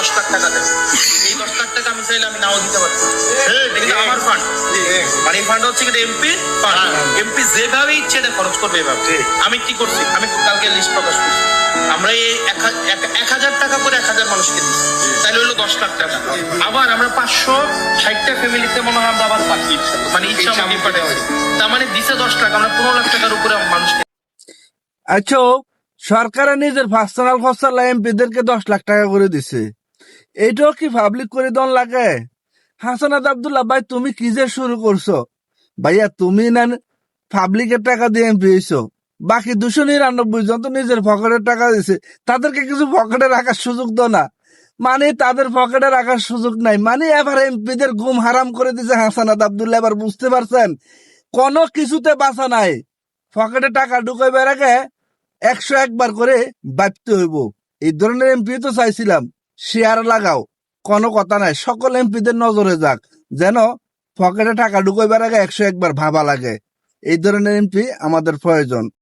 10 লাখ টাকা দেয়। এই 10 লাখ টাকা আমি চাইলে আমি নাও দিতে পারছি, এটা কিন্তু আমার ফান্ড। মানে এই ফান্ড হচ্ছে কিন্তু এমপি ফান্ড, এমপি যেভাবে ইচ্ছে এটা খরচ করবে এভাবে। আমি কি করছি, আমি কালকে লিস্ট প্রকাশ করছি, আমরা এই 1,000 টাকা করে 1,000 মানুষকে দিচ্ছি, তাহলে হলো 10 লাখ টাকা। আবার আমরা 560টা ফ্যামিলিতে মনে হয় আমরা আবার বাকি মানে ইচ্ছা মতো পাঠাচ্ছি, তার মানে দিছে 10 লাখ, আমরা 15 লাখ টাকার উপরে মানুষকে। আচ্ছা, সরকারের নিজের পার্সোনাল খরচা এমপিদেরকে 10 লাখ টাকা করে দিছে, এইটাও কি পাবলিক করে দন লাগে? হাসানাত আব্দুল্লাহ ভাই, তুমি কি যে শুরু করছো ভাইয়া? তুমি না পাবলিকের টাকা দিয়ে এমপি হইছো, বাকি 299 জন তো নিজের পকেটের টাকা দিছে, তাদেরকে কিছু পকেটে রাখার সুযোগ দাও না। মানে তাদের পকেটে রাখার সুযোগ নাই, মানে এবার এমপিদের ঘুম হারাম করে দিছে হাসানাত আব্দুল্লাহ। এবার বুঝতে পারছেন, কোনো কিছুতে বাঁচা নাই। পকেটে টাকা ঢুকাইবার আগে 101 বার করে ভাবতে হইব। এই ধরনের এমপি তো চাইছিলাম, শেয়ার লাগাও, কোনো কথা নাই, সকল এমপিদের নজরে যাক, যেন পকেটে টাকা ঢুকাইবার আগে 101 বার ভাবা লাগে। এই ধরনের এমপি আমাদের প্রয়োজন।